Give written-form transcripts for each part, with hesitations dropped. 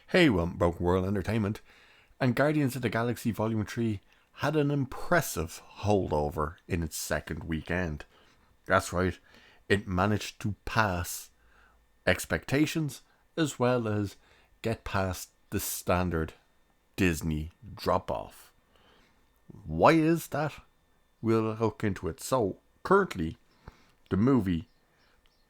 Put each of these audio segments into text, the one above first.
Hey, Broken World Entertainment, and Guardians of the Galaxy Volume 3 had an impressive holdover in its second weekend. That's right, it managed to pass expectations as well as get past the standard Disney drop off. Why is that? We'll look into it. So, currently, the movie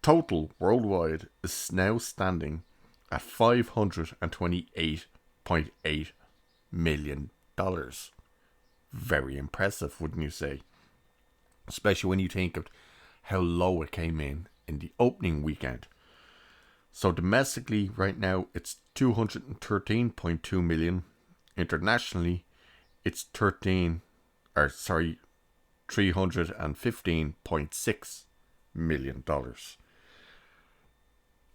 total worldwide is now standing at $528.8 million. Very impressive, wouldn't you say? Especially when you think of how low it came in the opening weekend. So domestically, right now, it's 213.2 million. Internationally, it's 315.6 million dollars.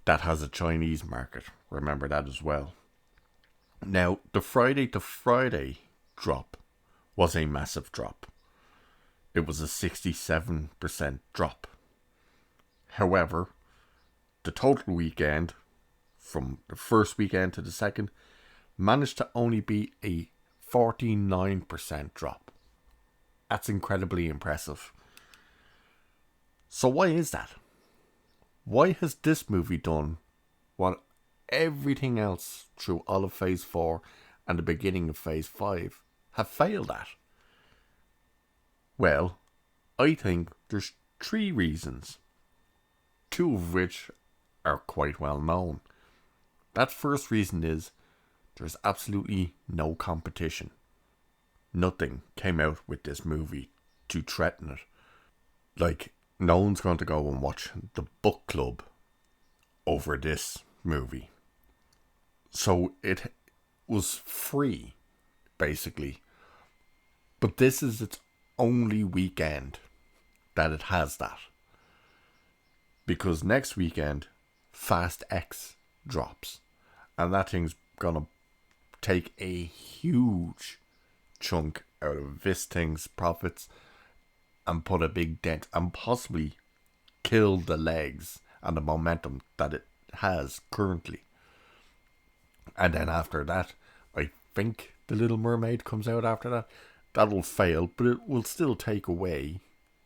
That has a Chinese market. Remember that as well. Now, the Friday to Friday drop was a massive drop. It was a 67% drop. However, the total weekend, from the first weekend to the second, managed to only be a 49% drop. That's incredibly impressive. So why is that? Why has this movie done what everything else through all of Phase 4 and the beginning of Phase 5 have failed at? Well, I think there's three reasons, two of which are quite well known. That first reason is there's absolutely no competition. Nothing came out with this movie to threaten it. Like, no one's going to go and watch The Book Club over this movie. So it was free, basically. But this is its only weekend that it has that. Because next weekend, Fast X drops. And that thing's gonna take a huge chunk out of this thing's profits and put a big dent and possibly kill the legs and the momentum that it has currently. And then after that, I think The Little Mermaid comes out after that. That'll fail, but it will still take away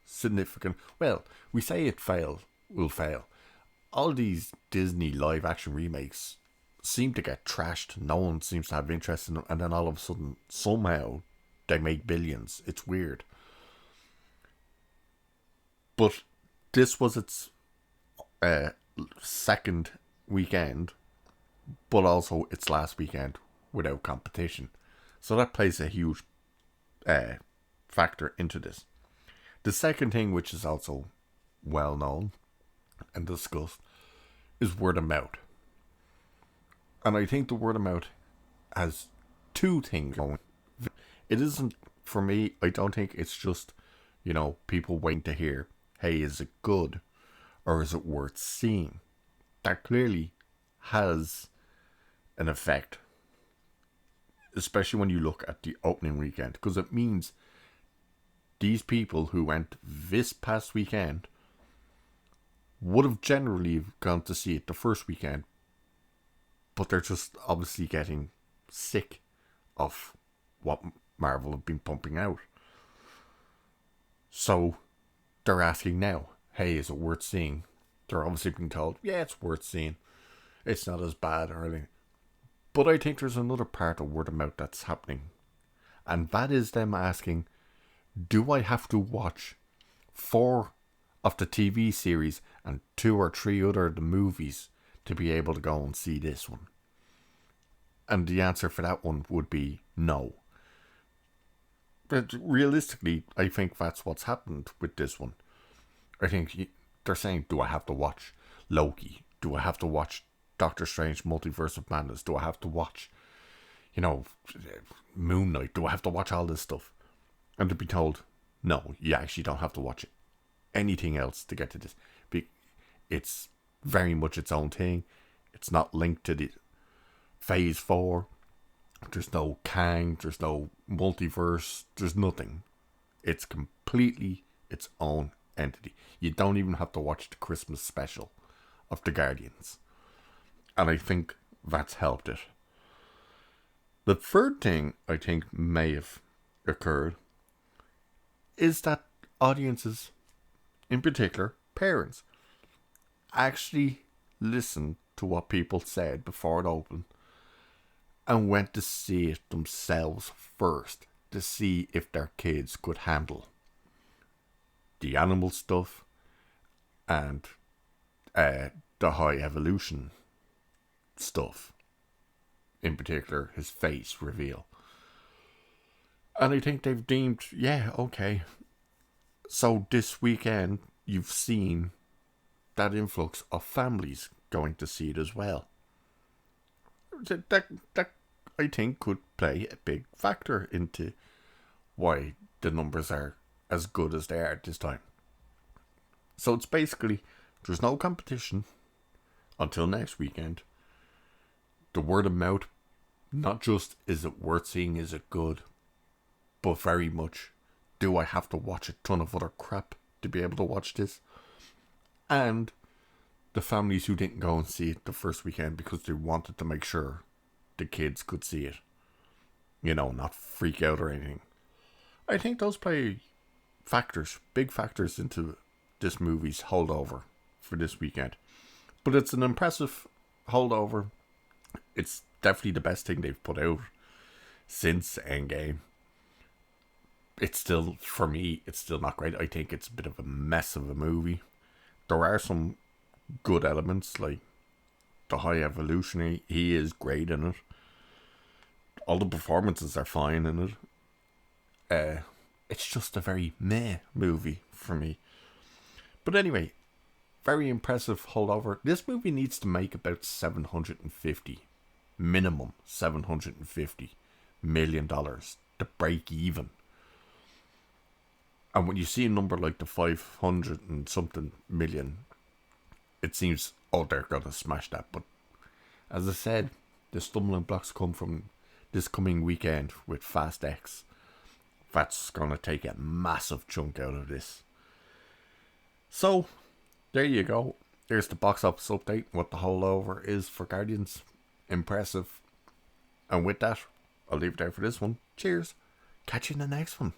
significant. Well, we say it will fail. All these Disney live action remakes seem to get trashed. No one seems to have interest in them, and then all of a sudden, somehow, they make billions. It's weird. But this was its second weekend, but also its last weekend without competition. So that plays a huge factor into this. The second thing, which is also well known and discussed, is word of mouth. And I think the word of mouth has two things going. It isn't, for me, I don't think it's just, people waiting to hear, hey, is it good or is it worth seeing? That clearly has an effect, especially when you look at the opening weekend, because it means these people who went this past weekend would have generally gone to see it the first weekend, but they're just obviously getting sick of what Marvel have been pumping out. So they're asking now, hey, is it worth seeing? They're obviously being told, yeah, it's worth seeing. It's not as bad or anything. But I think there's another part of word of mouth that's happening. And that is them asking, do I have to watch 4 of the TV series and 2 or 3 other of the movies to be able to go and see this one? And the answer for that one would be no. But realistically, I think that's what's happened with this one. I think they're saying, do I have to watch Loki? Do I have to watch Doctor Strange Multiverse of Madness? Do I have to watch, Moon Knight? Do I have to watch all this stuff? And to be told, no, you actually don't have to watch anything else to get to this. It's very much its own thing. It's not linked to the Phase 4. There's no Kang. There's no multiverse. There's nothing. It's completely its own entity. You don't even have to watch the Christmas special of the Guardians. And I think that's helped it. The third thing I think may have occurred is that audiences, in particular parents, actually listened to what people said before it opened and went to see it themselves first to see if their kids could handle the animal stuff and the high evolution stuff. In particular, his face reveal. And I think they've deemed, yeah, okay. So this weekend, you've seen that influx of families going to see it as well. That I think could play a big factor into why the numbers are as good as they are this time. So it's basically, there's no competition until next weekend. The word of mouth, not just is it worth seeing, is it good, but very much, do I have to watch a ton of other crap to be able to watch this? And the families who didn't go and see it the first weekend because they wanted to make sure the kids could see it, not freak out or anything. I think those play factors, big factors into this movie's holdover for this weekend. But it's an impressive holdover. It's definitely the best thing they've put out since Endgame. It's still, for me, it's still not great. I think it's a bit of a mess of a movie. There are some good elements, like the high evolutionary. He is great in it. All the performances are fine in it. It's just a very meh movie for me. But anyway, very impressive holdover. This movie needs to make about 750, minimum $750 million to break even. And when you see a number like the 500 and something million, it seems, oh, they're going to smash that. But as I said, the stumbling blocks come from this coming weekend with Fast X. That's going to take a massive chunk out of this. So, there you go. There's the box office update. What the holdover is for Guardians. Impressive. And with that, I'll leave it there for this one. Cheers. Catch you in the next one.